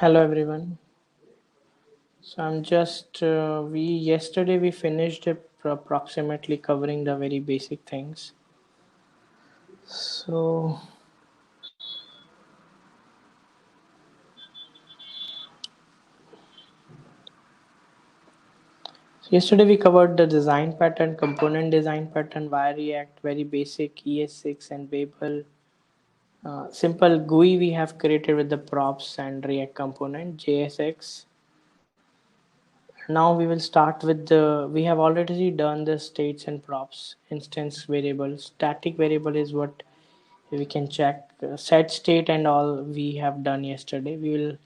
Hello everyone. So I'm just we yesterday we finished approximately covering the very basic things. So yesterday we covered the design pattern, component design pattern, wire react, very basic ES6 and Babel. Simple GUI we have created with the props and React component JSX. Now we will start with we have already done the states and props, instance variables. Static variable is what we can check. Set state and all we have done yesterday. We will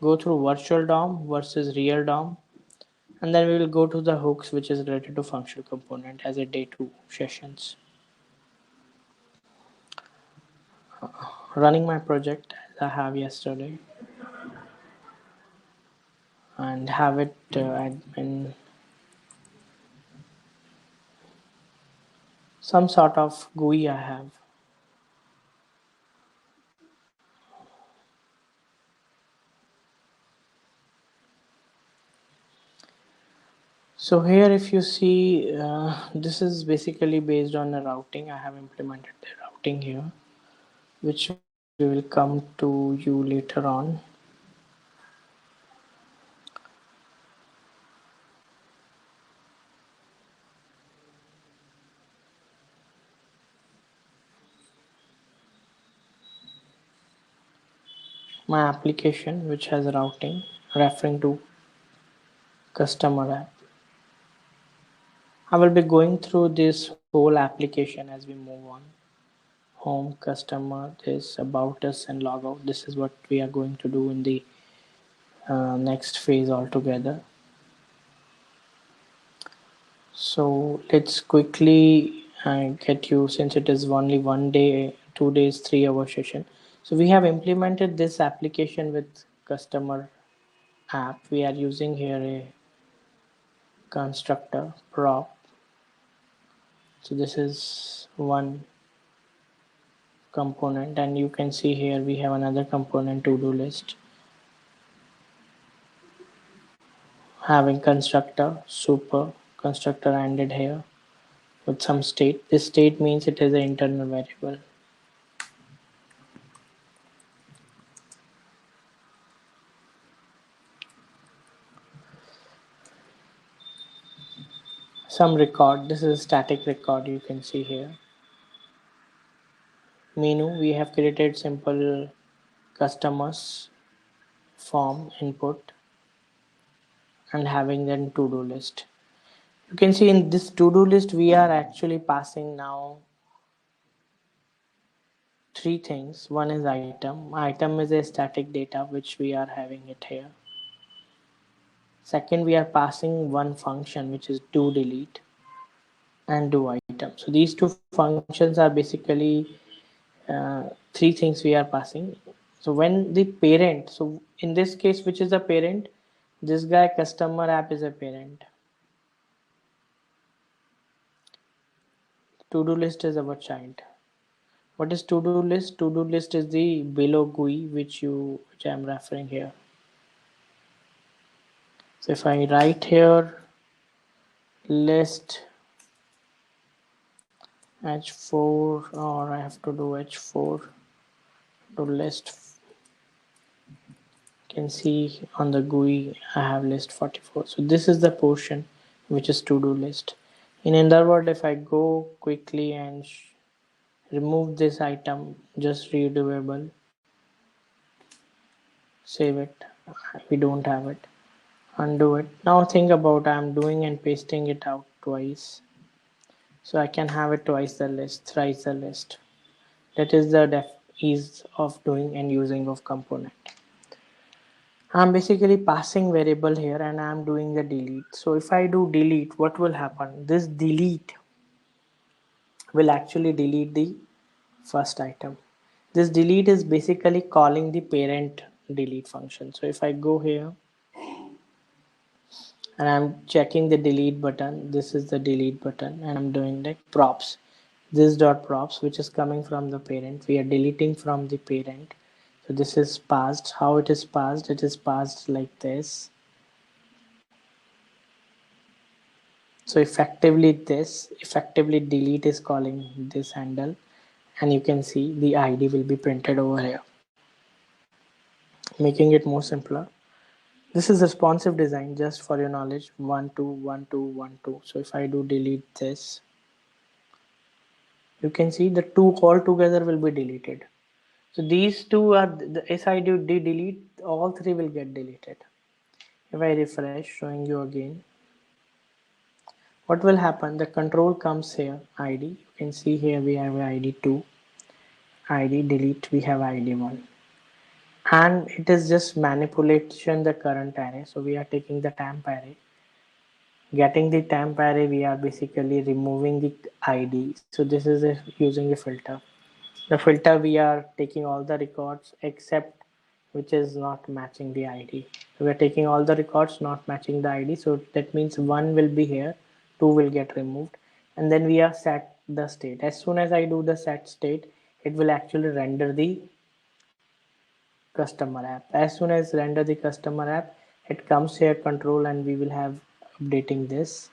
go through virtual DOM versus real DOM, and then we will go to the hooks which is related to functional component as a day 2 sessions. Running my project as I have yesterday and have it in some sort of GUI I have. So here if you see this is basically based on the routing. I have implemented the routing here, which we will come to you later on. My application which has routing referring to customer app. I will be going through this whole application as we move on. Home, customer, this, about us, and logout. This is what we are going to do in the next phase altogether. So let's quickly get you, since it is only 1 day, 2 days, 3 hour session. So we have implemented this application with customer app. We are using here a constructor prop. So this is one component, and you can see here we have another component, to-do list, having constructor super constructor ended here with some state. This state means it is an internal variable. Some record, this is a static record, you can see here. Menu, we have created simple customers form input and having then to-do list. You can see in this to-do list we are actually passing now three things. One is item is a static data which we are having it here. Second, we are passing one function which is do delete and do item. So these two functions are basically three things we are passing. So when the parent, so in this case which is the parent, this guy customer app is a parent, to-do list is our child. What is to-do list? To-do list is the below GUI which I am referring here. So if I write here list h4, or I have to do h4 to list, you can see on the GUI I have list 44. So this is the portion which is to-do list. In other words, if I go quickly and remove this item, just redoable, save it, we don't have it, undo it. Now think about I'm doing and pasting it out twice, so I can have it twice the list, thrice the list. That is the ease of doing and using of component. I'm basically passing variable here and I'm doing the delete. So if I do delete, what will happen? This delete will actually delete the first item. This delete is basically calling the parent delete function. So if I go here and I'm checking the delete button, this is the delete button, and I'm doing like props. This dot props, which is coming from the parent. We are deleting from the parent. So this is passed. How it is passed? It is passed like this. So effectively delete is calling this handle, and you can see the ID will be printed over here, making it more simpler. This is responsive design, just for your knowledge. 1 2 1 2 1 2. So if I do delete this, you can see the two all together will be deleted. So these two are the SI delete, all three will get deleted. If I refresh, showing you again, what will happen? The control comes here, ID. You can see here we have ID 2, ID delete, we have ID 1. And it is just manipulation the current array. So we are taking the temp array. Getting the temp array, we are basically removing the ID. So this is using a filter. The filter, we are taking all the records except which is not matching the ID. So we are taking all the records not matching the ID. So that means 1 will be here, 2 will get removed. And then we are set the state. As soon as I do the set state, it will actually render the customer app. As soon as render the customer app, it comes here control, and we will have updating this,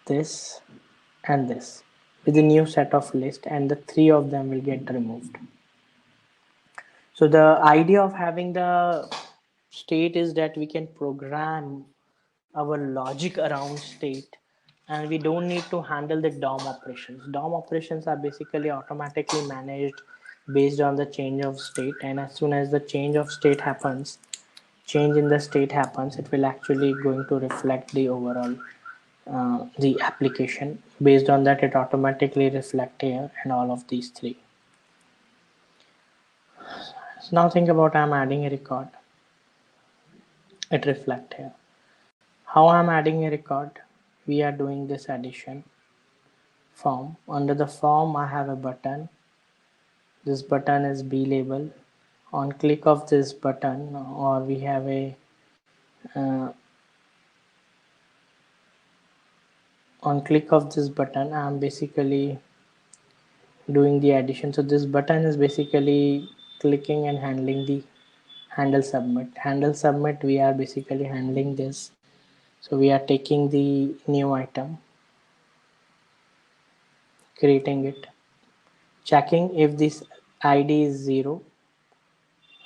and this with a new set of list, and the three of them will get removed. So the idea of having the state is that we can program our logic around state, and we don't need to handle the DOM operations. DOM operations are basically automatically managed based on the change of state, and as soon as the change of state happens, change in the state happens, it will actually going to reflect the overall the application. Based on that, it automatically reflect here and all of these three. So now think about, I'm adding a record, it reflect here. How I'm adding a record? We are doing this addition form. Under the form, I have a button. This button is B label. On click of this button, or we have a on click of this button, I'm basically doing the addition. So this button is basically clicking and handling the handle submit. Handle submit, we are basically handling this. So we are taking the new item, creating it, checking if this ID is 0,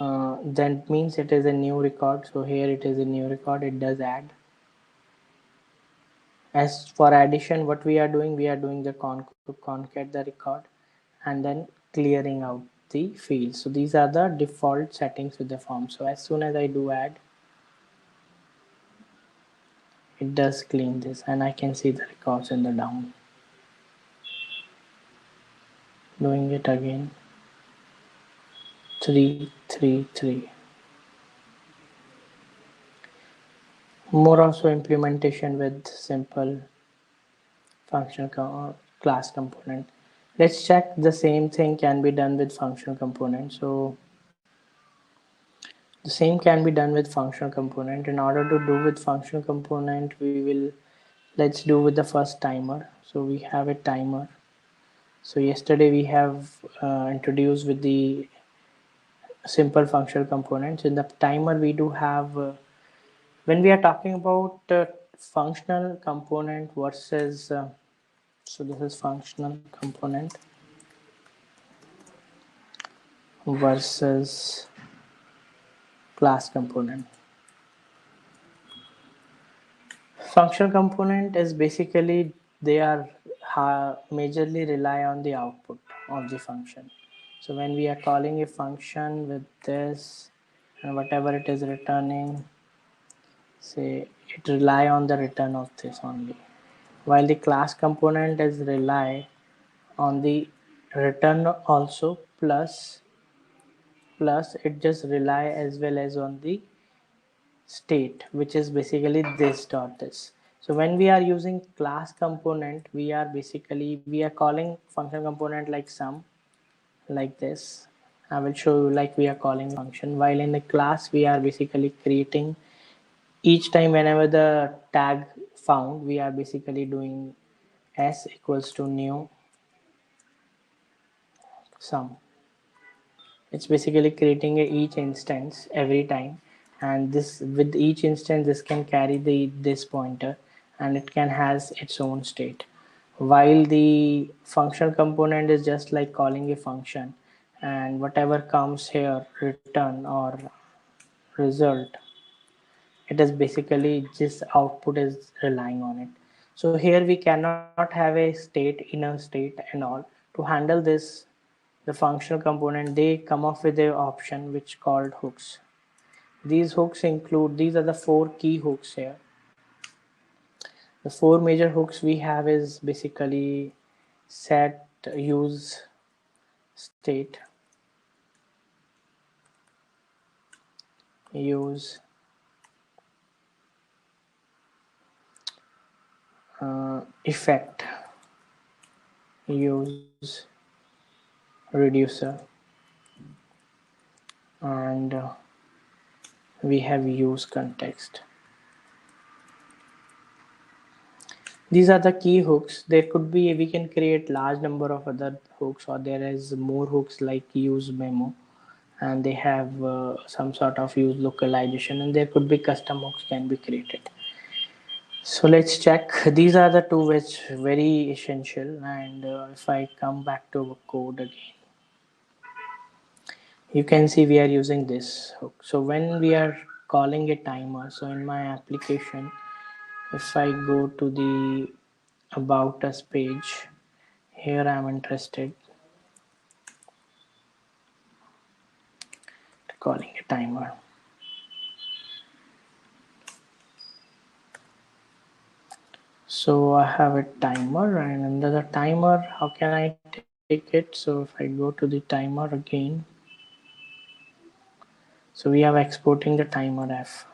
that means it is a new record. So here it is a new record, it does add. As for addition, what we are doing the concat the record and then clearing out the fields. So these are the default settings with the form. So as soon as I do add, it does clean this, and I can see the records in the down. Doing it again, 3 3 3. More also implementation with simple function class component. Let's check the same thing can be done with functional component. So the same can be done with functional component. In order to do with functional component, let's do with the first timer. So we have a timer. So yesterday we have introduced with the simple functional components. In the timer, we do have when we are talking about functional component versus so this is functional component versus class component. Functional component is basically they are majorly rely on the output of the function. So when we are calling a function with this and whatever it is returning, say it rely on the return of this only, while the class component is rely on the return also, plus it just rely as well as on the state, which is basically this dot this. So when we are using class component, we are calling function component like sum, like this. I will show you like we are calling function, while in the class we are basically creating each time whenever the tag found, we are basically doing s equals to new sum. It's basically creating each instance every time, and this with each instance this can carry this pointer, and it can has its own state, while the functional component is just like calling a function, and whatever comes here, return or result, it is basically just output is relying on it. So here we cannot have a state, inner state and all. To handle this, the functional component, they come up with a option which called hooks. These hooks include, these are the four key hooks here. The four major hooks we have is basically set, use, state, use, effect, use, reducer, and we have use context. These are the key hooks. There could be, we can create large number of other hooks, or there is more hooks like use memo, and they have some sort of use localization, and there could be custom hooks can be created. So let's check. These are the two which very essential, and if I come back to code again, you can see we are using this hook. So when we are calling a timer, so in my application, if I go to the about us page, here I'm interested calling a timer. So I have a timer, and under the timer, how can I take it? So if I go to the timer again, so we have exporting the timer f.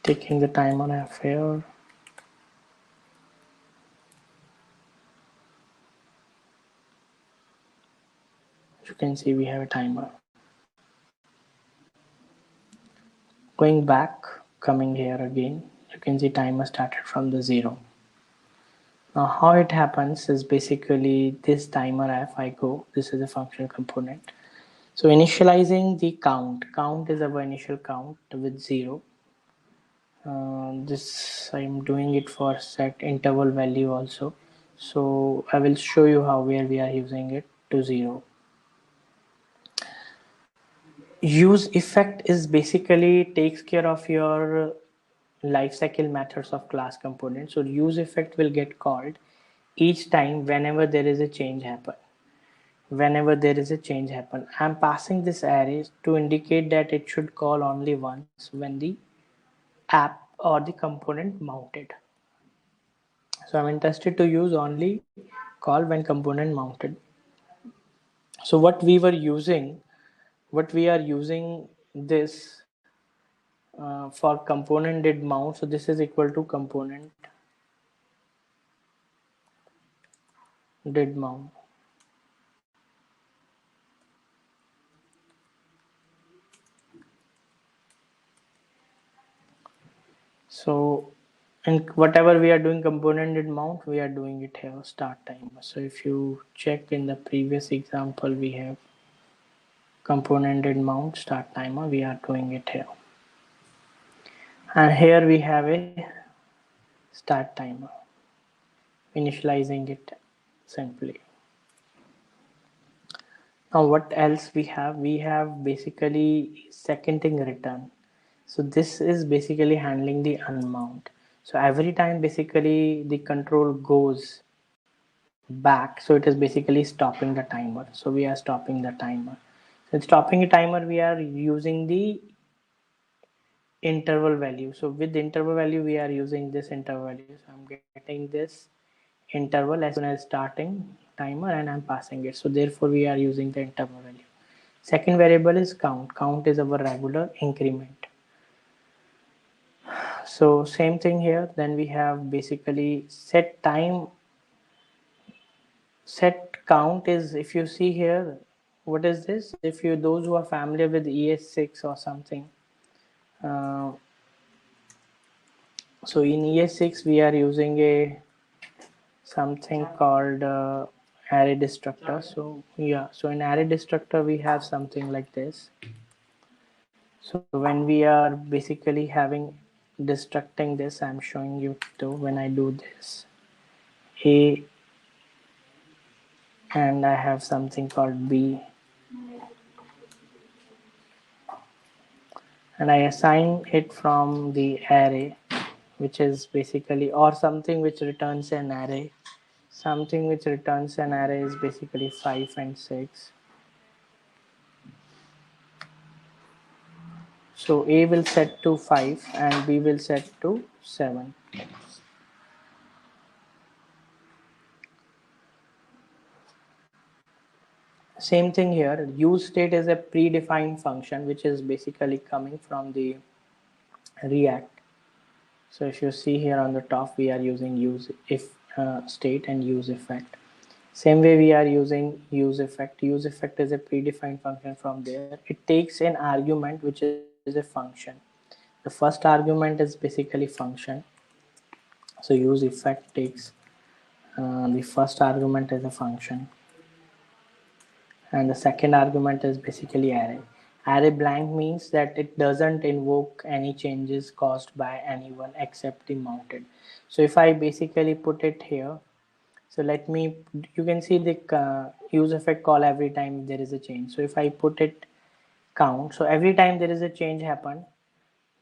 Taking the timer f here. You can see we have a timer. Going back, coming here again, you can see timer started from the 0. Now how it happens is basically this timer f I go, this is a functional component. So initializing the count. Count is our initial count with 0. This I'm doing it for set interval value also. So I will show you how where we are using it to 0. Use effect is basically takes care of your lifecycle methods of class component. So use effect will get called each time whenever there is a change happen. Whenever there is a change happen, I'm passing this array to indicate that it should call only once when the app or the component mounted. So I'm interested to use only call when component mounted. So what we are using this for component did mount. So this is equal to component did mount. So and whatever we are doing component did mount, we are doing it here start timer. So if you check in the previous example, we have component did mount start timer, we are doing it here, and here we have a start timer, initializing it simply. Now what else we have? We have basically second thing return. So this is basically handling the unmount. So every time basically the control goes back, so it is basically stopping the timer. So we are stopping the timer. So stopping a timer, we are using the interval value. So with interval value, we are using this interval value. So I'm getting this interval as soon as starting timer, and I'm passing it. So therefore we are using the interval value. Second variable is count. Count is our regular increment. So same thing here. Then we have basically set time. Set count is, if you see here, what is this? If you those who are familiar with ES6 or something, uh, so in ES6 we are using a something called array destructor. So yeah, so in array destructor we have something like this. So when we are basically having destructing this, I'm showing you too. When I do this a, and I have something called b, and I assign it from the array, which is basically, or something which returns an array. Something which returns an array is basically 5 and 6. So A will set to 5 and B will set to 7. Same thing here. Use state is a predefined function which is basically coming from the React. So if you see here on the top, we are using use if state and use effect. Same way we are using use effect. Use effect is a predefined function from there. It takes an argument which is a function. The first argument is basically function. So use effect takes the first argument is a function, and the second argument is basically array. Array blank means that it doesn't invoke any changes caused by anyone except the mounted. So if I basically put it here, so let me, you can see the use effect call every time there is a change. So if I put it count, so every time there is a change happen,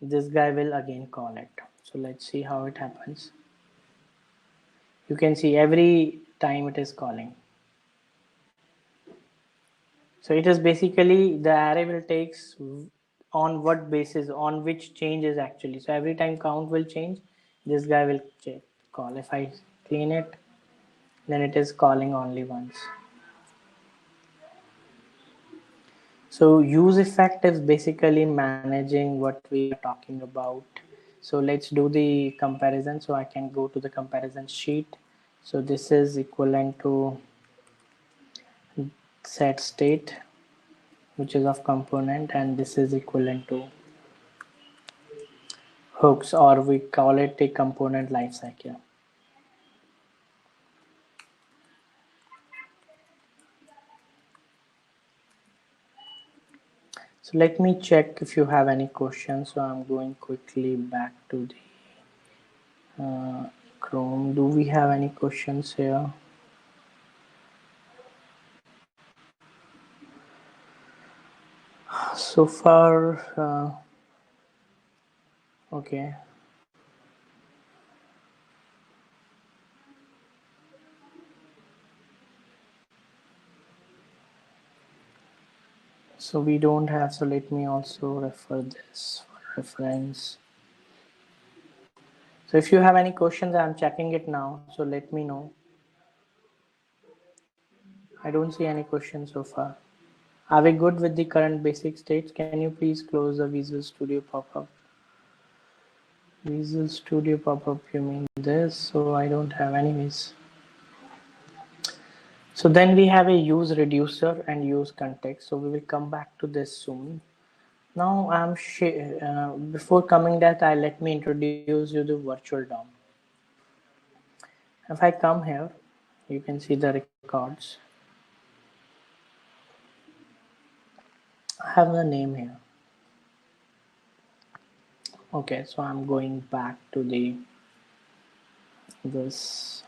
this guy will again call it. So let's see how it happens. You can see every time it is calling. So it is basically the array will takes on what basis, on which changes actually. So every time count will change, this guy will call. If I clean it, then it is calling only once. So use effect is basically managing what we are talking about. So let's do the comparison. So I can go to the comparison sheet. So this is equivalent to set state, which is of component, and this is equivalent to hooks, or we call it a component lifecycle. So let me check if you have any questions. So I'm going quickly back to the Chrome. Do we have any questions here? So far, okay. So we don't have, so let me also refer this for reference. So if you have any questions, I'm checking it now. So let me know. I don't see any questions so far. Are we good with the current basic states? Can you please close the Visual Studio pop-up? Visual Studio pop-up, you mean this? So I don't have anyways. So then we have a use reducer and use context. So we will come back to this soon. Now I'm before coming that, let me introduce you to virtual DOM. If I come here, you can see the records. I have the name here. Okay, so I'm going back to this.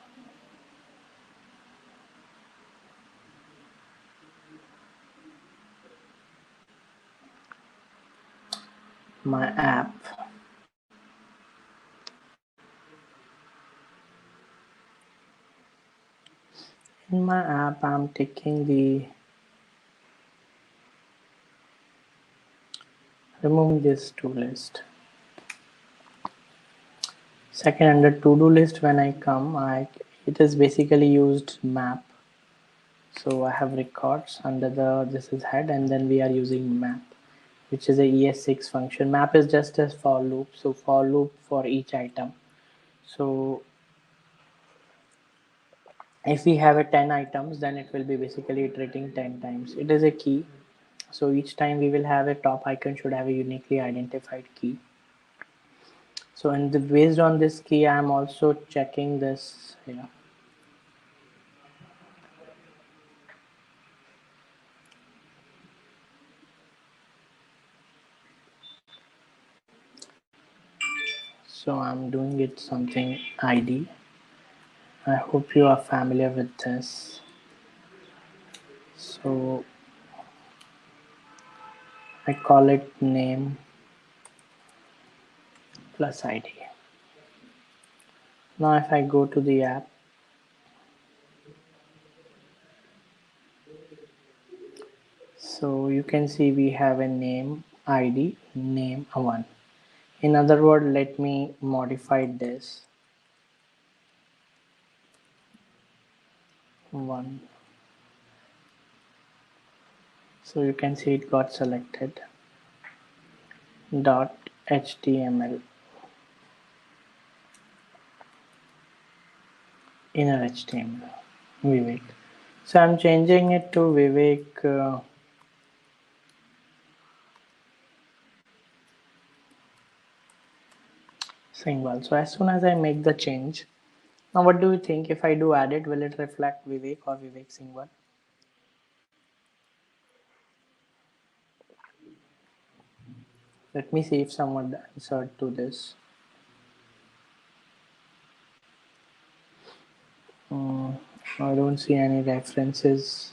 My app. In my app, I'm taking removing this to list. Second, under to-do list, when I come, it is basically used map. So I have records under this is head, and then we are using map, which is a ES6 function. Map is just a for loop, so for loop for each item. So If we have a 10 items, then it will be basically iterating 10 times. It is a key. So each time we will have a top icon should have a uniquely identified key. So and based on this key, I am also checking this here. So I'm doing it something ID. I hope you are familiar with this. So I call it name plus ID. Now if I go to the app, so you can see we have a name ID, name 1. In other words, let me modify this 1. So you can see it got selected dot html inner html Vivek. So I'm changing it to Vivek Singwal. So as soon as I make the change, now what do you think? If I do add it, will it reflect Vivek or Vivek Singwal? Let me see if someone answered to this. I don't see any references.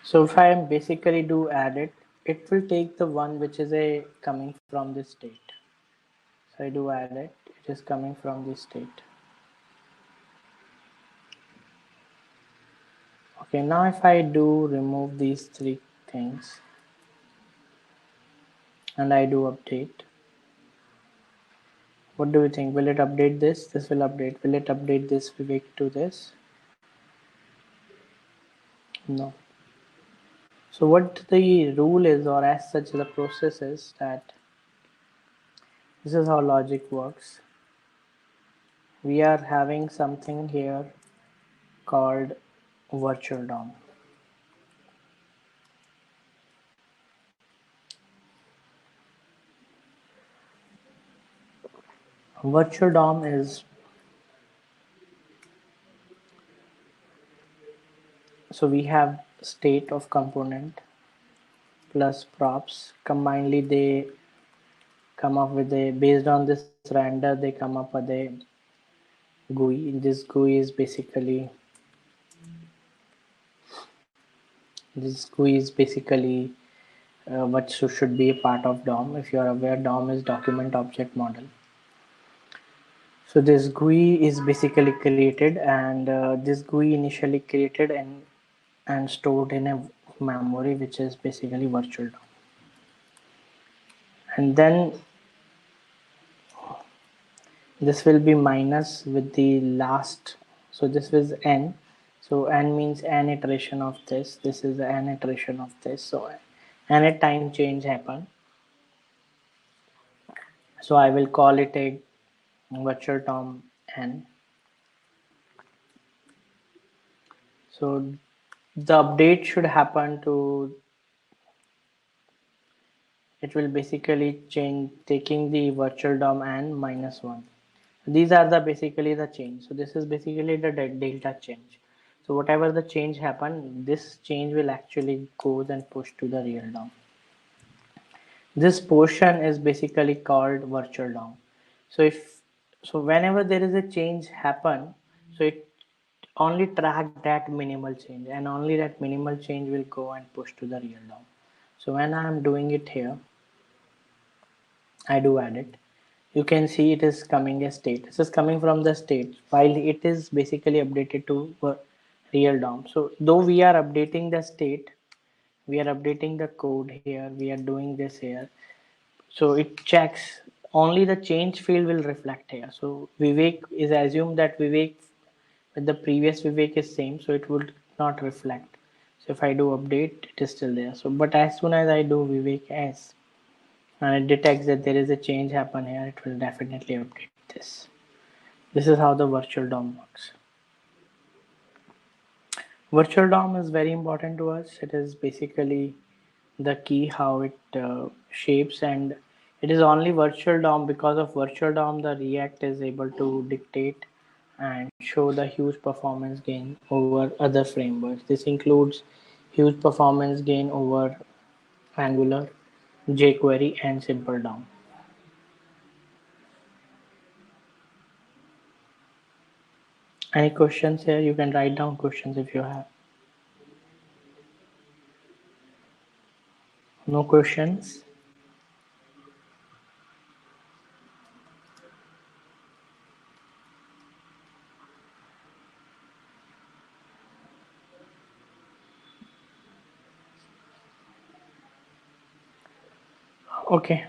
So if I basically do add it, it will take the one which is a coming from the state. So I do add it, it is coming from the state. Okay, now if I do remove these three things and I do update, what do you think? Will it update this? This will update. Will it update this Vivek to this? No. So what the rule is, or as such the process is, that this is how logic works. We are having something here called virtual DOM. Virtual DOM is, so we have state of component plus props. Combinedly they come up with a, based on this render, they come up with a GUI. This GUI is basically, what should be a part of DOM. If you are aware, DOM is document object model. So this GUI is basically created, and this GUI initially created and stored in a memory which is basically virtual DOM. And then this will be minus with the last, so this was n, so n means n iteration of this, this is an iteration of this, so n a time change happen, so I will call it a virtual DOM n. So the update should happen to, it will basically change taking the virtual DOM n minus 1. These are the basically the change. So this is basically the delta change. So whatever the change happen, this change will actually goes and push to the real DOM. This portion is basically called virtual DOM. So whenever there is a change happen, so it only track that minimal change, and only that minimal change will go and push to the real DOM. So when I am doing it here, I do add it. You can see it is coming a state. This is coming from the state while it is basically updated to real DOM. So though we are updating the state, we are updating the code here, we are doing this here. So it checks only the change field will reflect here. So Vivek is assumed that Vivek with the previous Vivek is same, so it would not reflect. So if I do update, it is still there. So but as soon as I do Vivek as, and it detects that there is a change happen here, it will definitely update this. This is how the virtual DOM works. Virtual DOM is very important to us. It is basically the key how it shapes, and it is only virtual DOM. Because of virtual DOM, the React is able to dictate and show the huge performance gain over other frameworks. This includes huge performance gain over Angular, jQuery, and Simple DOM. Any questions here? You can write down questions if you have. No questions? Okay.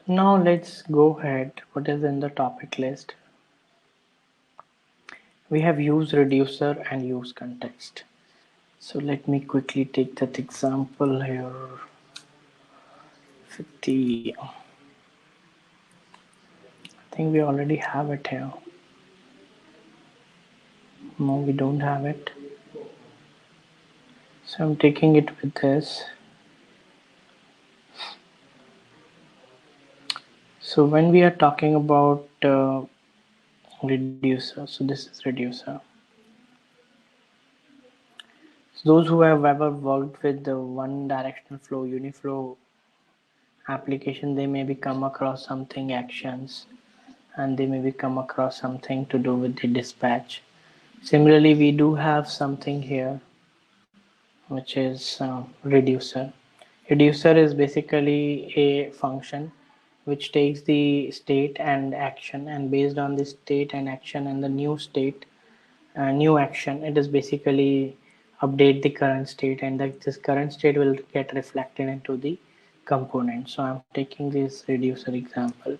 Now let's go ahead. What is in the topic list? We have use reducer and use context. So let me quickly take that example here. 50. I think we already have it here. No, we don't have it. So I'm taking it with this. So when we are talking about reducer, so this is reducer. So those who have ever worked with the one directional flow, Uniflow application, they maybe come across something actions, and they maybe come across something to do with the dispatch. Similarly, we do have something here which is reducer. Reducer is basically a function which takes the state and action, and based on the state and action and the new state, new action, it is basically update the current state, and this current state will get reflected into the component. So I'm taking this reducer example.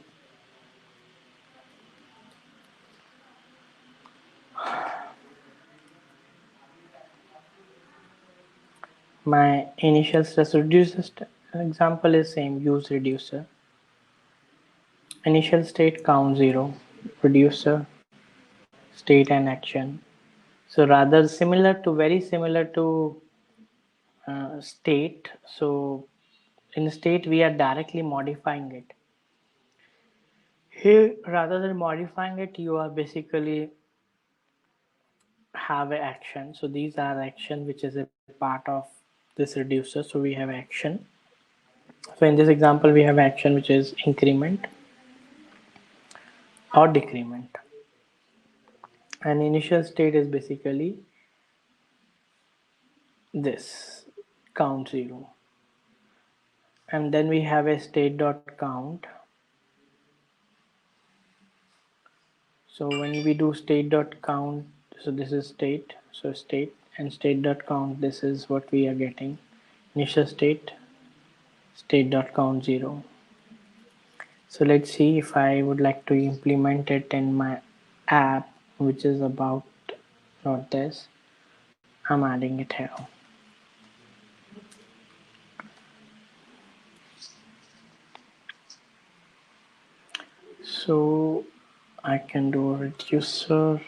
My initial stress reducer example is same, use reducer. Initial state count 0, reducer, state and action. So rather similar to, very similar to state. So in state we are directly modifying it. Here rather than modifying it, you are basically have an action. So these are action which is a part of this reducer. So we have action. So in this example we have action which is increment or decrement. An initial state is basically this count 0, and then we have a state dot count. So when we do state dot count, so this is state, so state and state dot count, this is what we are getting. Initial state, state dot count 0. So let's see if I would like to implement it in my app, which is about not this. I'm adding it here. So I can do a reducer.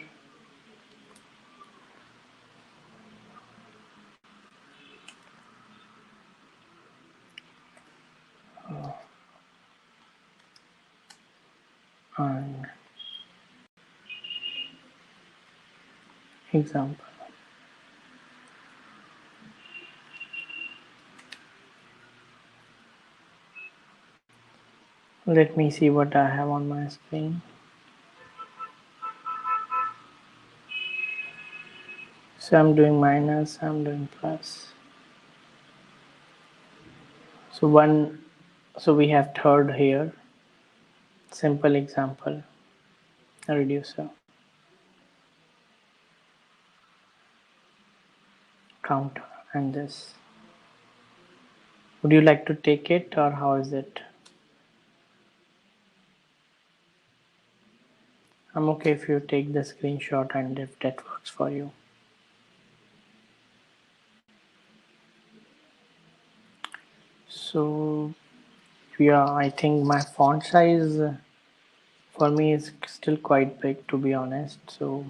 And example. Let me see what I have on my screen. So I'm doing minus, I'm doing plus. So so we have third here. Simple example, a reducer. Counter and this. Would you like to take it, or how is it? I'm okay if you take the screenshot and if that works for you. So yeah, I think my font size for me is still quite big, to be honest. So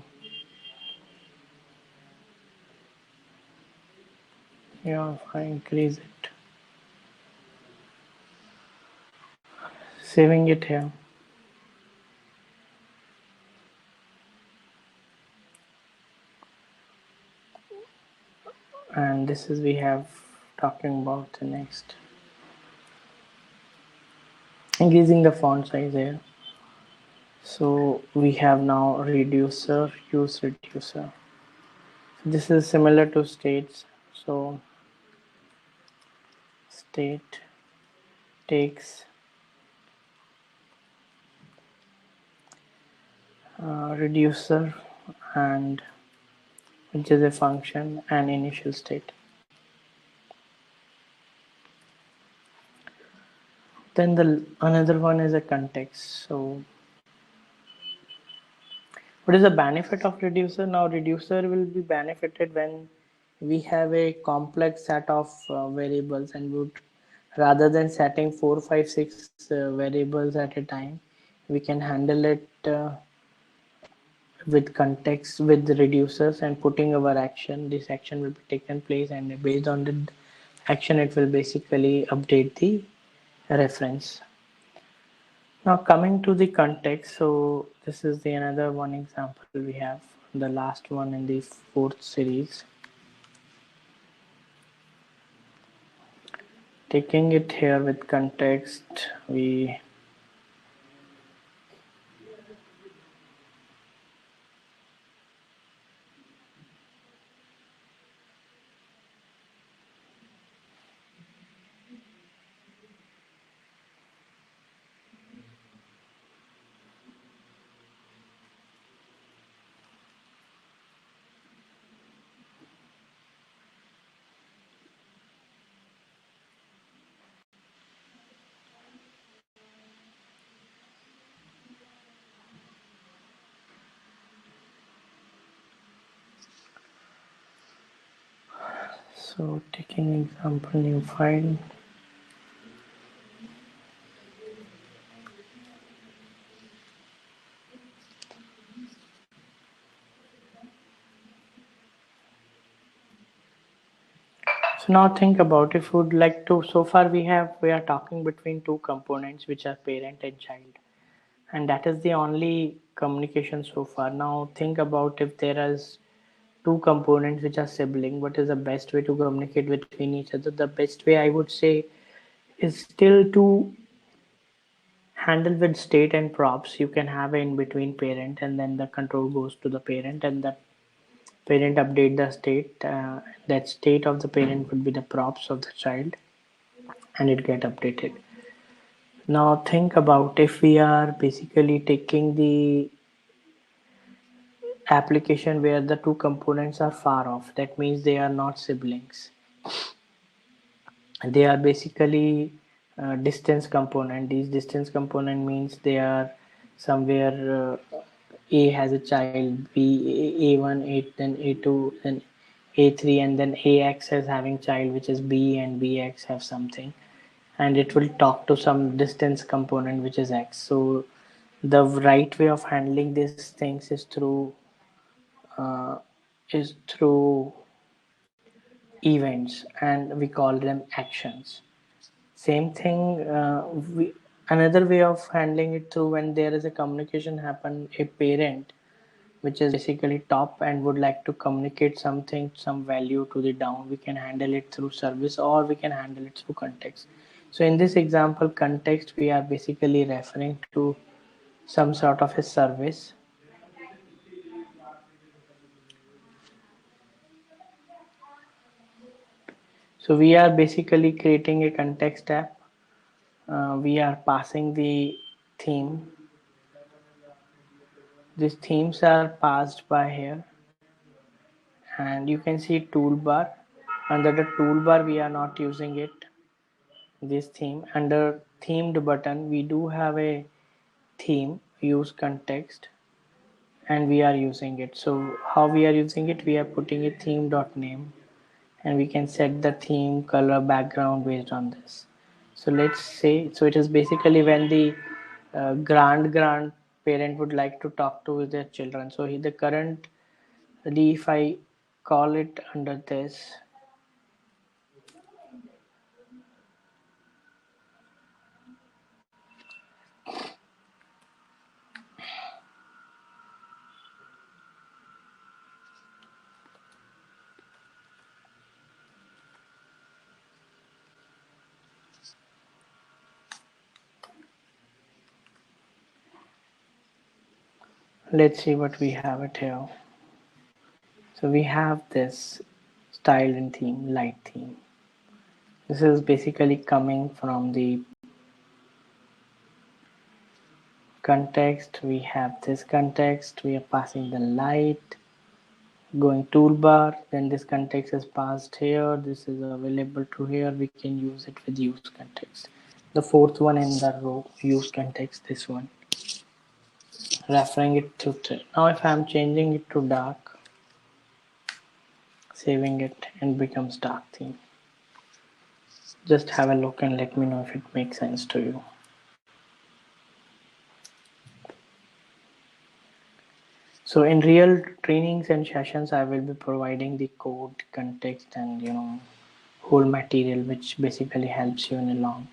yeah, if I increase it, saving it here, and this is we have talking about the next increasing the font size here. So we have now reducer, use reducer. This is similar to states. So state takes reducer and which is a function and initial state. Then the another one is a context. So what is the benefit of reducer? Now reducer will be benefited when we have a complex set of variables and would rather than setting 4, 5, 6 variables at a time, we can handle it with context with the reducers and putting our action. This action will be taken place and based on the action it will basically update the reference. Now coming to the context, so this is the another one example we have, the last one in the fourth series. Taking it here with context, we so taking example new file. So now think about if would like to. So far we are talking between two components which are parent and child, and that is the only communication so far. Now think about if there is two components which are sibling. What is the best way to communicate between each other? The best way I would say is still to handle with state and props. You can have in between parent and then the control goes to the parent and the parent update the state. That state of the parent would be the props of the child and it get updated. Now think about if we are basically taking the application where the two components are far off, that means they are not siblings. They are basically distance component. These distance component means they are somewhere a has a child, b a1 a then a2 then a3 and then ax is having child which is b and bx have something and it will talk to some distance component which is x. So the right way of handling these things uh, is through events and we call them actions. Same thing, another way of handling it through when there is a communication happen, a parent which is basically top and would like to communicate something, some value to the down, we can handle it through service or we can handle it through context. So in this example, context, we are basically referring to some sort of a service. So we are basically creating a context app. We are passing the theme. These themes are passed by here and you can see toolbar. Under the toolbar we are not using it, this theme. Under themed button we do have a theme, use context. and we are using it. So how we are using it, we are putting a theme.name, and we can set the theme color background based on this. So let's say, so it is basically when the grandparent would like to talk to their children. So the current, if I call it under this, let's see what we have it here. So we have this style and theme, light theme. This is basically coming from the context. We have this context, we are passing the light, going toolbar, then this context is passed here, this is available to here, we can use it with use context. The fourth one in the row, use context, this one, referring it to now if I'm changing it to dark, saving it, and becomes dark theme. Just have a look and let me know if it makes sense to you. So in real trainings and sessions, I will be providing the code, context, and whole material, which basically helps you in a long.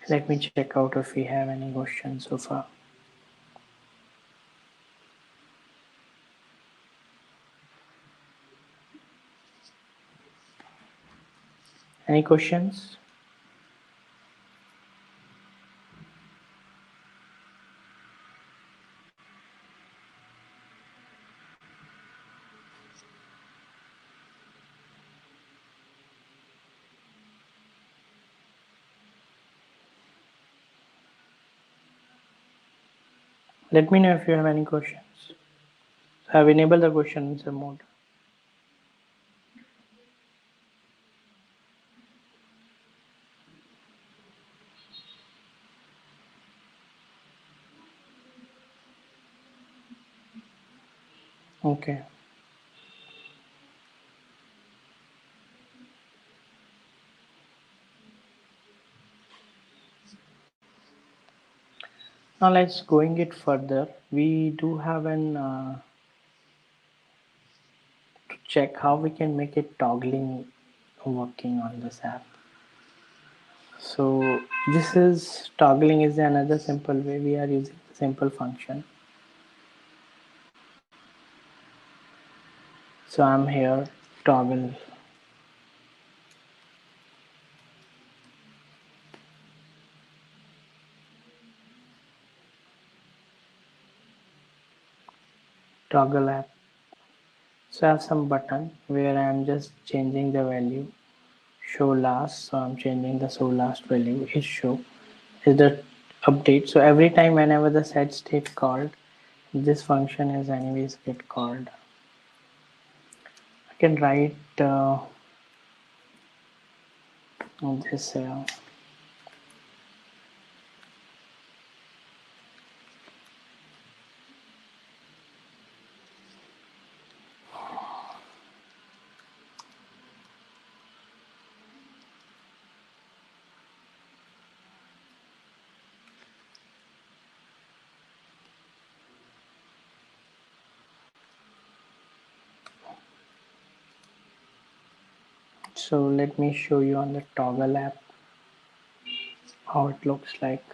Let me check out if we have any questions so far. Any questions? Let me know if you have any questions. I have enabled the question answer mode. Okay. Now let's going it further. We do have an to check how we can make it toggling working on this app. So this is toggling is another simple way we are using the simple function. So I'm here toggle. Toggle app. So I have some button where I am just changing the value. Show last. So I'm changing the show last value is show is the update. So every time whenever the set state called, this function is anyways get called. I can write this so let me show you on the toggle app how it looks like.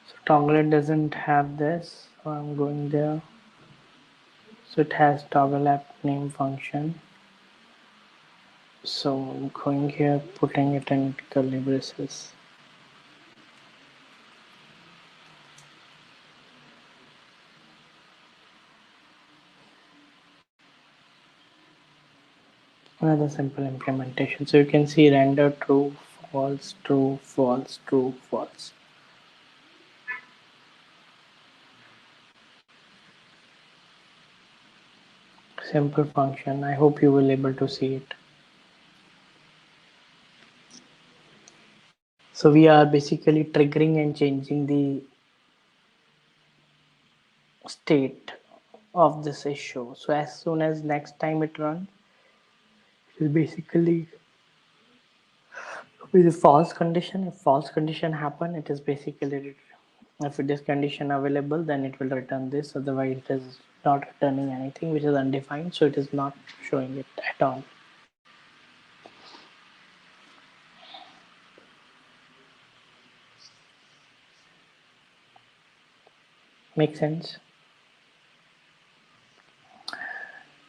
So toggle doesn't have this, so I'm going there. So it has toggle app name function. So I'm going here, putting it in curly braces. Another simple implementation. So you can see render true, false, true, false, true, false. Simple function. I hope you will able to see it. So we are basically triggering and changing the state of this issue. So as soon as next time it runs, it will basically with a false condition. If false condition happen, it is basically if it is condition available, then it will return this. Otherwise, it is not returning anything which is undefined. So it is not showing it at all. Make sense?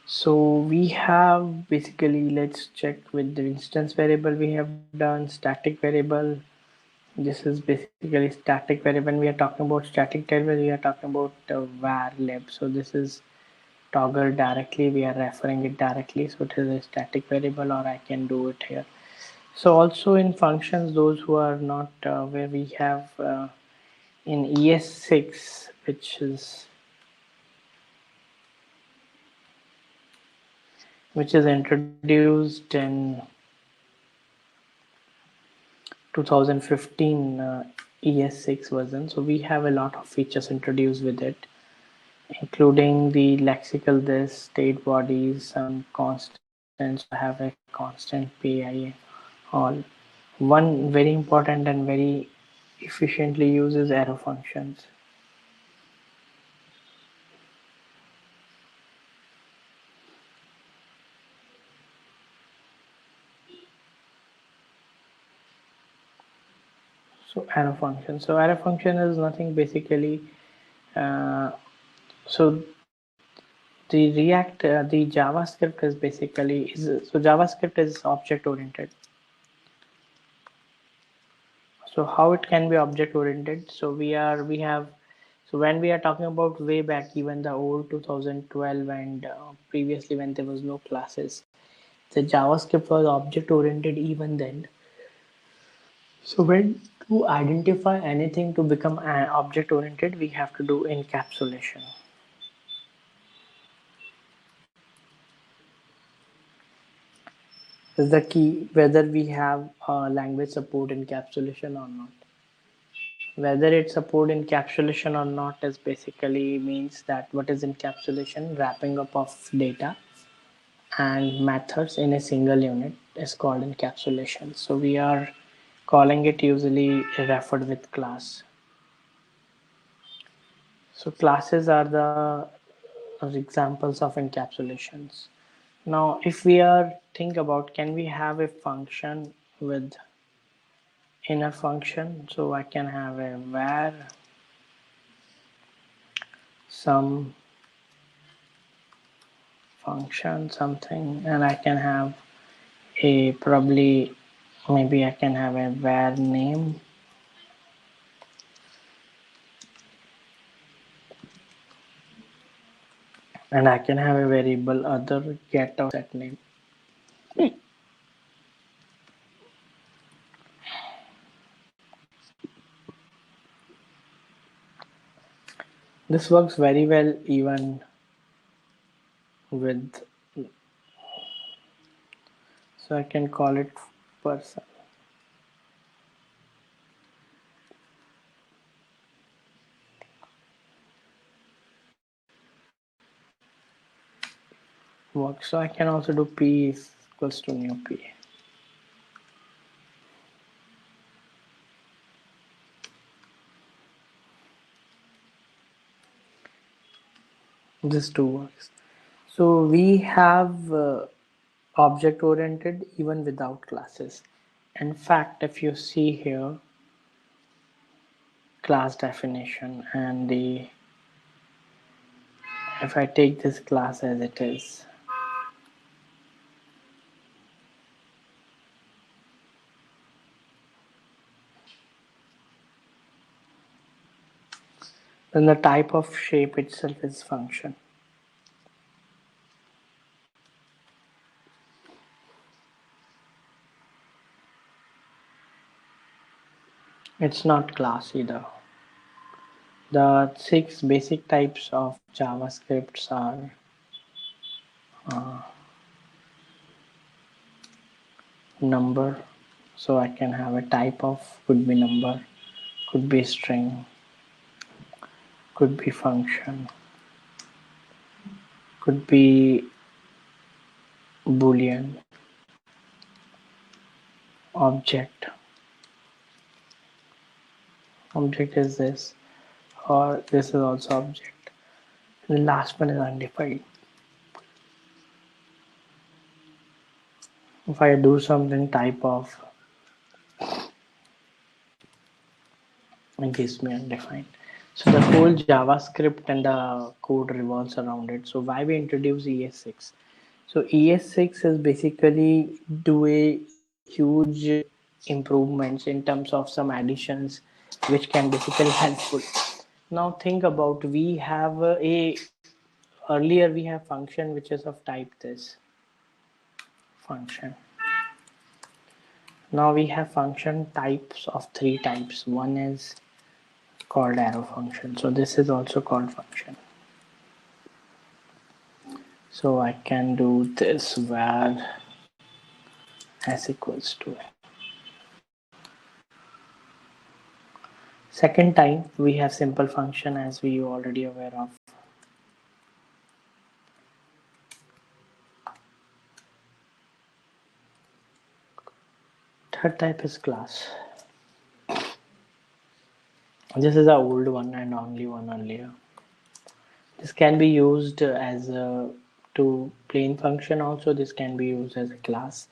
So we have basically, let's check with the instance variable we have done, static variable. This is basically static variable. When we are talking about static variable, we are talking about var lib. So this is toggle directly. We are referring it directly. So it is a static variable, or I can do it here. So also in functions, those who are not where we have in ES6, which is introduced in 2015 ES6 version. So we have a lot of features introduced with it, including the lexical this, state bodies, some constants. So I have a constant PI all. One very important and very efficiently uses arrow functions. So arrow function. So arrow function is nothing basically. So the React, the JavaScript is basically so JavaScript is object oriented. So how it can be object oriented? So we have so when we are talking about way back, even the old 2012 and previously when there was no classes, the JavaScript was object oriented even then. So when to identify anything to become an object oriented, we have to do encapsulation. Is the key whether we have language support encapsulation or not. Whether it support encapsulation or not is basically means that what is encapsulation? Wrapping up of data and methods in a single unit is called encapsulation. So we are calling it usually referred with class. So classes are the examples of encapsulations. Now, if we are think about, can we have a function with inner function? So I can have a var some function something, and I can have a probably maybe I can have a var name, and I can have a variable other get or set name. This works very well even with, so I can call it person. Works. So I can also do p is equals to new p. This too works. So we have object oriented even without classes. In fact, if you see here, class definition and the if I take this class as it is, then the type of shape itself is function. It's not class either. The 6 basic types of JavaScripts are number, so I can have a type of, could be number, could be string, could be function, could be boolean, object. Object is this, or this is also object. And the last one is undefined. If I do something type of, it gives me undefined. So the whole JavaScript and the code revolves around it. So why we introduce ES6? So ES6 is basically do a huge improvements in terms of some additions, which can basically helpful. Now think about, we have a earlier we have function which is of type this function. Now we have function types of 3 types. One is called arrow function. So this is also called function. So I can do this var s equals to. Second type we have simple function, as we already aware of. Third type is class. This is the old one and only one earlier. This can be used as a to plain function also. This can be used as a class.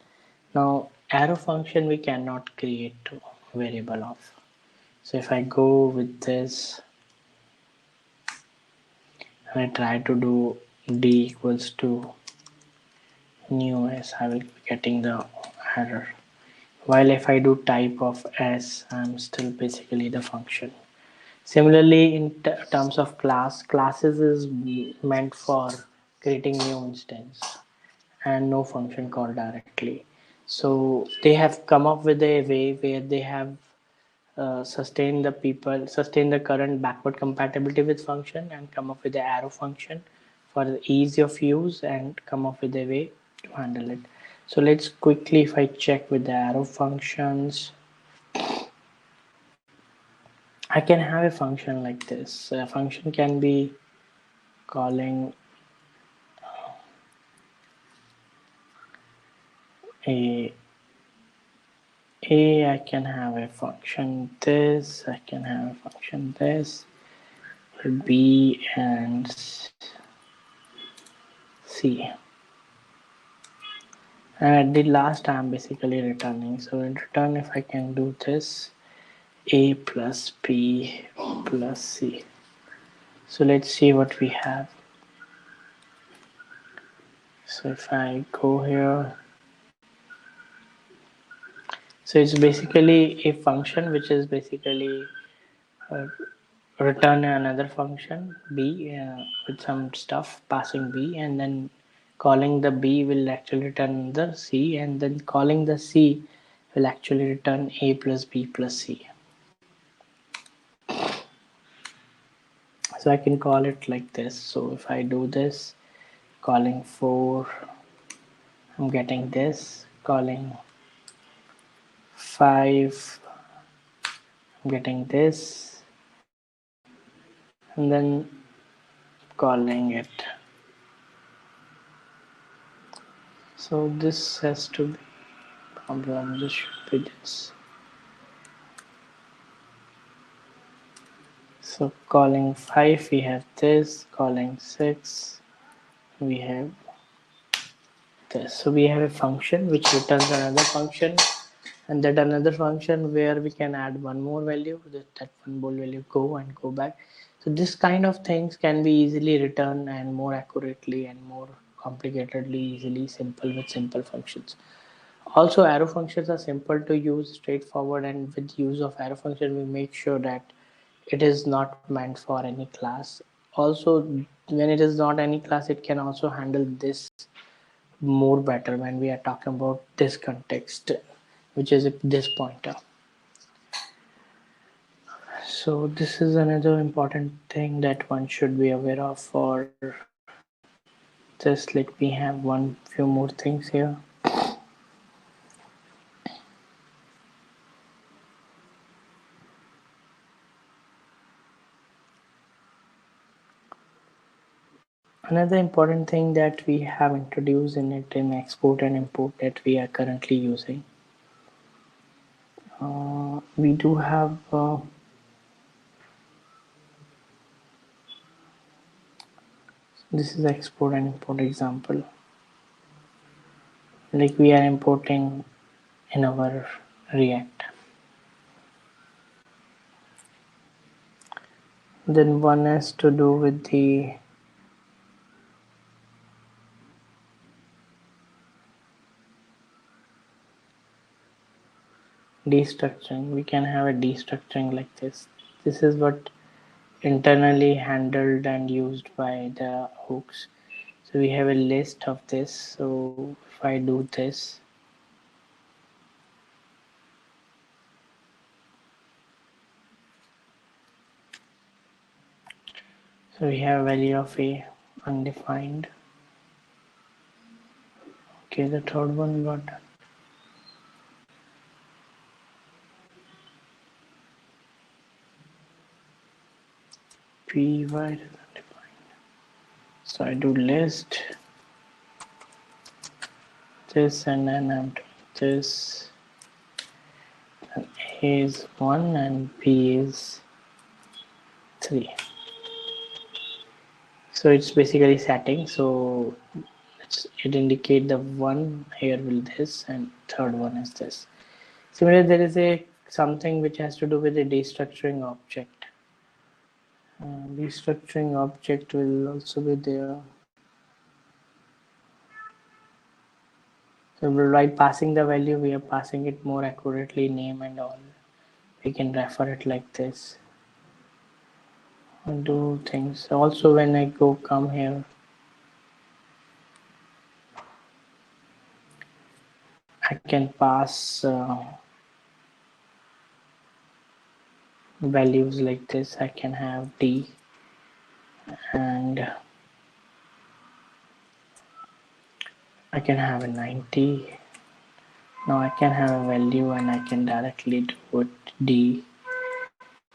Now arrow function we cannot create variable of. So if I go with this and I try to do d equals to new s, I will be getting the error. While if I do type of s, I'm still basically the function. Similarly, in terms of classes is meant for creating new instance and no function call directly. So they have come up with a way where they have sustain the current backward compatibility with function and come up with the arrow function for the ease of use and come up with a way to handle it. So let's quickly, if I check with the arrow functions, I can have a function like this. A function can be calling a I can have a function this, I can have a function this, B and C. And at the last I'm basically returning. So in return, if I can do this, A plus B plus C. So let's see what we have. So if I go here, so it's basically a function which is basically return another function b with some stuff passing b, and then calling the b will actually return the c, and then calling the c will actually return a plus b plus c. So I can call it like this. So if I do this, calling 4, I'm getting this, calling 5, I'm getting this, and then calling it. So this has to be problem, this should be this. So calling 5 we have this, calling 6 we have this. So we have a function which returns another function, and that another function where we can add one more value, that one more value go and go back. So this kind of things can be easily written and more accurately and more complicatedly easily simple with simple functions. Also, arrow functions are simple to use, straightforward, and with use of arrow function, we make sure that it is not meant for any class. Also, when it is not any class, it can also handle this more better when we are talking about this context, which is this pointer. So this is another important thing that one should be aware of for this. Let me have one few more things here. Another important thing that we have introduced in it in export and import that we are currently using. We do have this is export and import example. Like we are importing in our React. Then one has to do with the destructuring. We can have a destructuring like this. This is what internally handled and used by the hooks. So we have a list of this. So if I do this, so we have a value of a undefined. Okay, the third one got done. P wide is undefined. So I do list this and then I'm doing this. And A is 1 and B is 3. So it's basically setting. So it indicate the one here will this and third one is this. Similarly, there is a something which has to do with the destructuring object. Destructuring object will also be there. So by passing the value, we are passing it more accurately, name and all. We can refer it like this and do things. Also, when I go come here, I can pass values like this. I can have D and I can have a 90. Now I can have a value and I can directly do it D.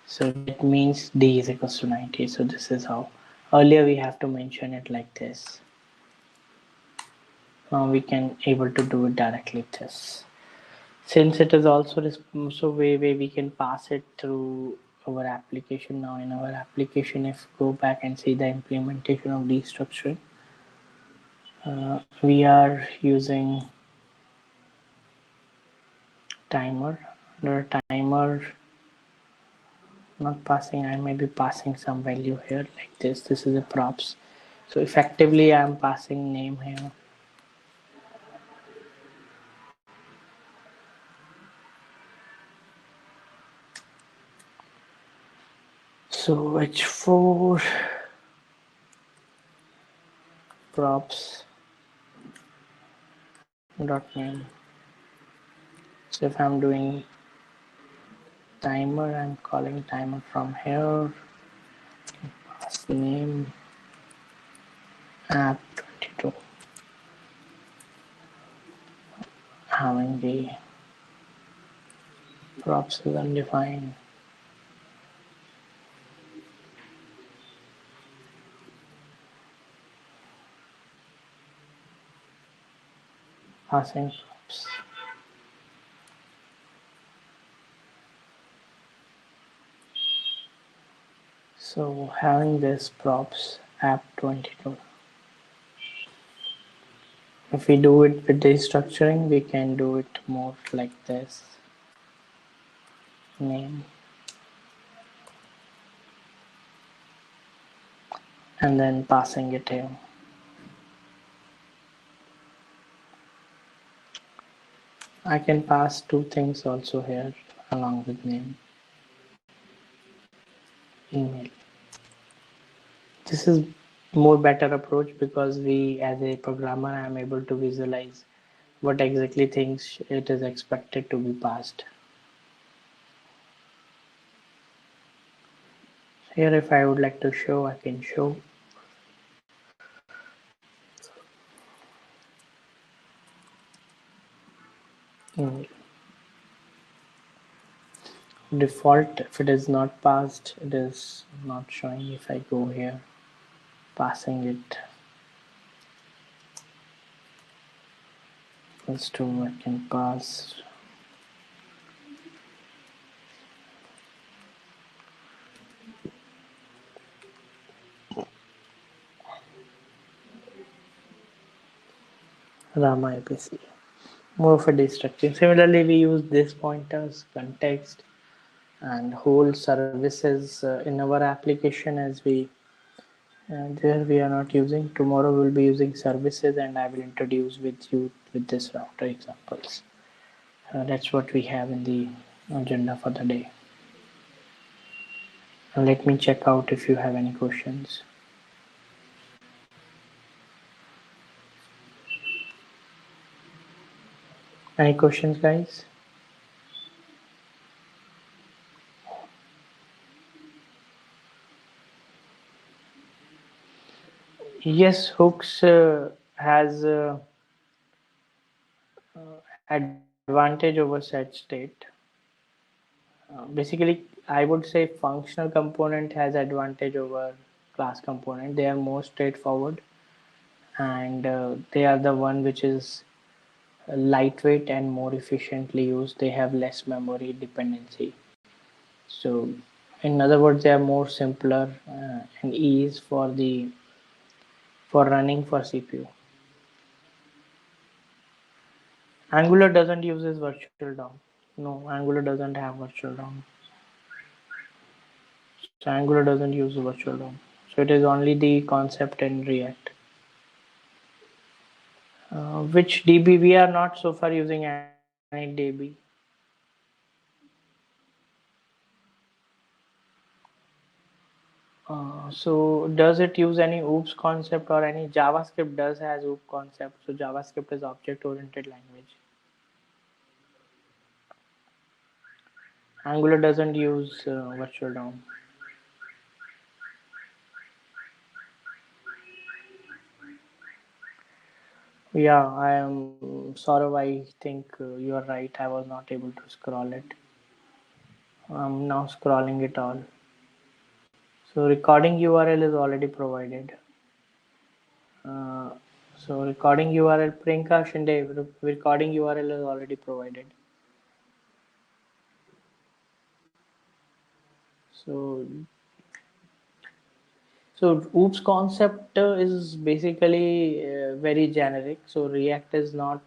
So it means D is equals to 90. So this is how. Earlier we have to mention it like this. Now we can able to do it directly this. Since it is also so way we can pass it through our application. Now in our application, if go back and see the implementation of destructuring, we are using timer. Under timer, not passing, I may be passing some value here like this is a props. So effectively I'm passing name here. So h4 props dot name. So if I'm doing timer, I'm calling timer from here, pass name app 22, having the props is undefined, passing props. So having this props app 22. If we do it with destructuring, we can do it more like this. Name and then passing it here. I can pass two things also here along with name, email. This is more better approach because we as a programmer I am able to visualize what exactly things it is expected to be passed. Here if I would like to show, I can show. Email. Default, if it is not passed, it is not showing. If I go here, passing it equals to, I can pass Rama APC. More of a destructive. Similarly, we use this pointers, context, and whole services in our application as we there we are not using. Tomorrow we'll be using services, and I will introduce with you with this router examples. That's what we have in the agenda for the day. Let me check out if you have any questions. Any questions, guys? Yes, hooks has advantage over set state. Basically, I would say functional component has advantage over class component. They are more straightforward, and they are the one which is lightweight and more efficiently used. They have less memory dependency. So, in other words, they are more simpler and ease for running for CPU. Angular doesn't use this virtual DOM. No, Angular doesn't have virtual DOM. So Angular doesn't use virtual DOM. So it is only the concept in React. Which DB? We are not so far using any DB. So does it use any OOPS concept or any JavaScript does has OOP concept? So JavaScript is object-oriented language. Angular doesn't use virtual DOM. Yeah, I am Saurav. I think you are right. I was not able to scroll it. I'm now scrolling it all. So recording URL is already provided. Uh, so recording URL, Priyanka Shinde, recording URL is already provided. So OOPS concept is basically very generic. So React is not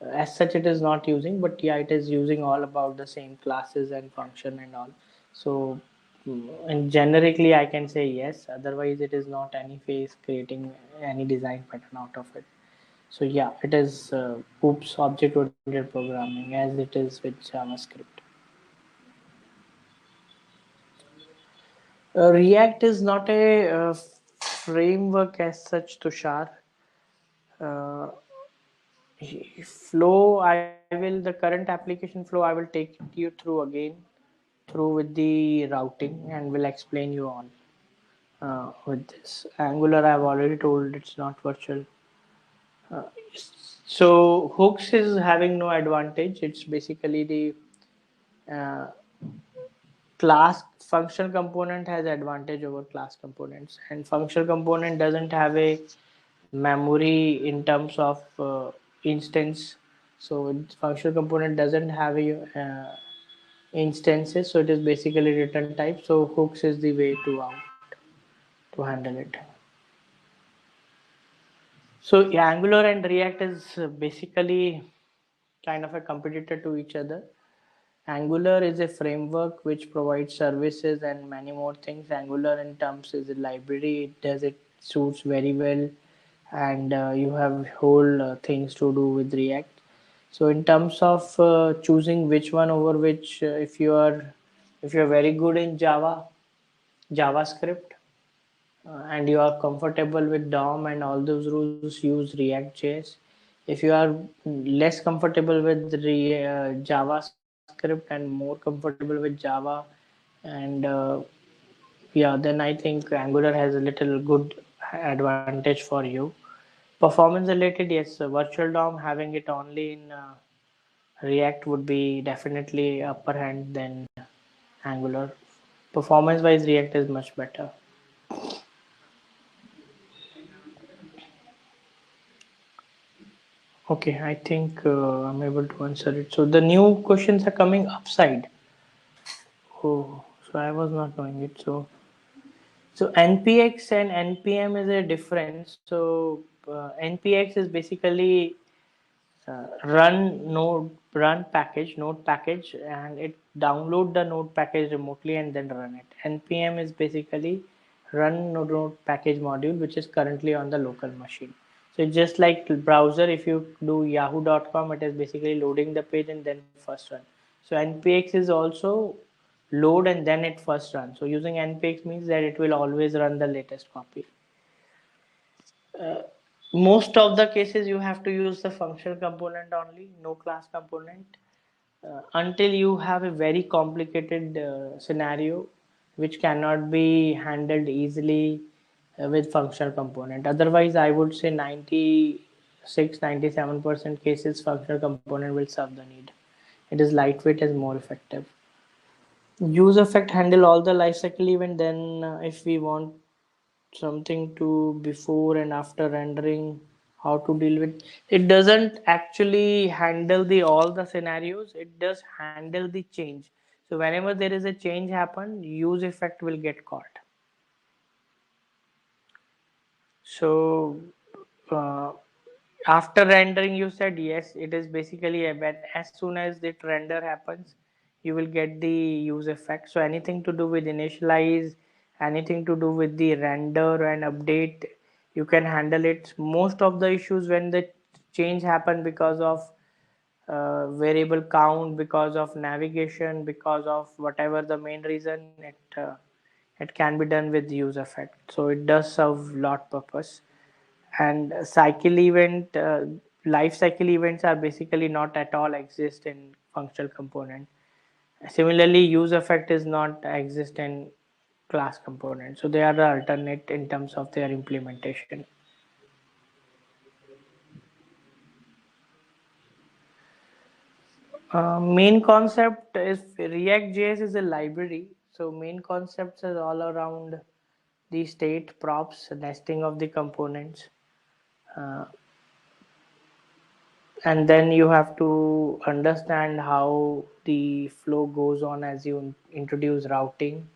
as such it is not using, but yeah, it is using all about the same classes and function and all. So and generically I can say yes. Otherwise, it is not any phase creating any design pattern out of it. So yeah, it is OOPS object-oriented programming as it is with JavaScript. React is not a framework as such, Tushar. Uh, flow, I will the current application flow. I will take you through again through with the routing and will explain you all with this. Angular, I've already told it's not virtual. Uh, so hooks is having no advantage. It's basically the uh, class functional component has advantage over class components, and functional component doesn't have a memory in terms of instance. So functional component doesn't have a instances, so it is basically return type. So hooks is the way to out to handle it. So yeah, Angular and React is basically kind of a competitor to each other, Angular is a framework which provides services and many more things. Angular in terms is a library. It suits very well, and you have whole things to do with React. So in terms of choosing which one over which, if you are very good in JavaScript, and you are comfortable with DOM and all those rules, use React.js. If you are less comfortable with JavaScript and more comfortable with Java, and yeah, then I think Angular has a little good advantage for you. Performance related, yes, virtual DOM having it only in React would be definitely upper hand than Angular. Performance wise, React is much better. Okay, I think I'm able to answer it. So the new questions are coming upside. Oh, so I was not knowing it. So NPX and NPM is a difference. So NPX is basically node package, and it download the node package remotely and then run it. NPM is basically run node package module, which is currently on the local machine. So it's just like browser. If you do yahoo.com, it is basically loading the page and then first run. So NPX is also load and then it first run. So using NPX means that it will always run the latest copy. Most of the cases you have to use the functional component only, no class component, until you have a very complicated scenario which cannot be handled easily with functional component. Otherwise, I would say 96-97% cases functional component will serve the need. It is lightweight, is more effective. Use effect handle all the lifecycle event. Then if we want something to before and after rendering, how to deal with it, doesn't actually handle the all the scenarios, it does handle the change. So whenever there is a change happen, use effect will get caught. So uh, after rendering, you said yes, it is basically a when as soon as the render happens, you will get the use effect. So anything to do with initialize, anything to do with the render and update, you can handle it. Most of the issues when the change happen because of variable count, because of navigation, because of whatever the main reason, it can be done with use effect. So it does serve lot purpose. And cycle event, life cycle events are basically not at all exist in functional component. Similarly, use effect is not exist in class component. So they are the alternate in terms of their implementation. Main concept is React.js is a library. So main concepts is all around the state props, nesting of the components, uh, and then you have to understand how the flow goes on as you introduce routing.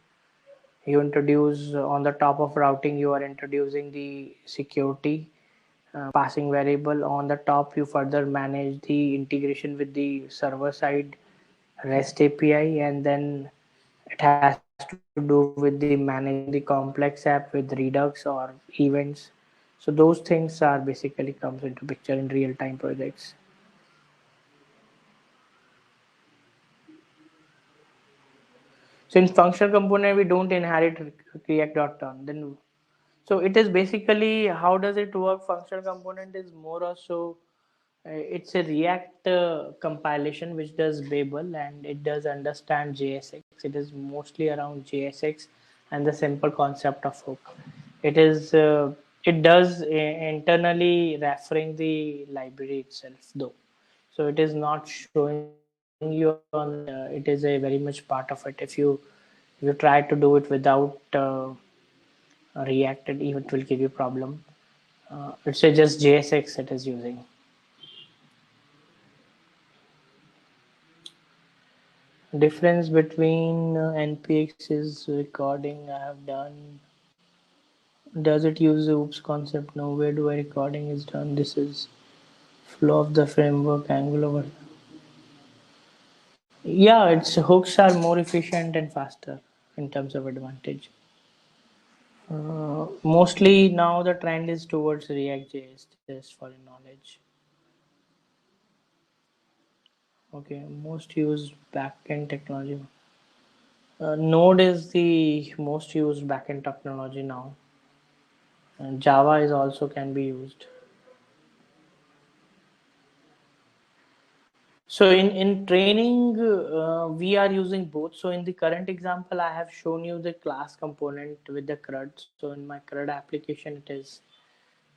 You introduce on the top of routing, you are introducing the security passing variable. On the top, you further manage the integration with the server side REST API, and then it has to do with the managing the complex app with Redux or events. So those things are basically comes into picture in real time projects. So in functional component, we don't inherit React.turn. Then, so it is basically how does it work? Functional component is more or so. It's a React compilation which does Babel and it does understand JSX. It is mostly around JSX and the simple concept of hook. It is it does internally referring the library itself though. So it is not showing you on the. It is a very much part of it. If you try to do it without React, it will give you problem. It's a just JSX it is using. Difference between NPX is recording I have done. Does it use the oops concept? No. Where do I recording is done? This is flow of the framework Angular. Yeah, its hooks are more efficient and faster in terms of advantage. Mostly now the trend is towards React.js, just for your knowledge. Okay, most used backend technology. Node is the most used backend technology now. And Java is also can be used. So in training, we are using both. So in the current example, I have shown you the class component with the CRUD. So in my CRUD application, it is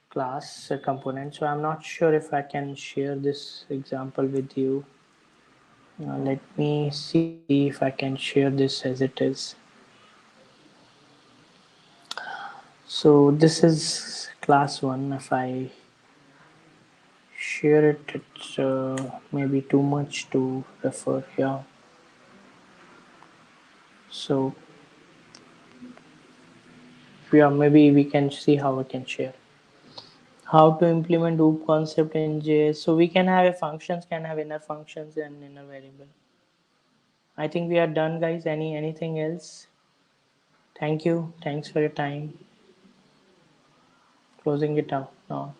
class component. So I'm not sure if I can share this example with you. Let me see if I can share this as it is. So this is class one. If I share it, it's maybe too much to refer here. So yeah, maybe we can see how we can share. How to implement OOP concept in JS. So we can have a functions can have inner functions and inner variable. I think we are done, guys. Anything else? Thank you. Thanks for your time. Closing it out now.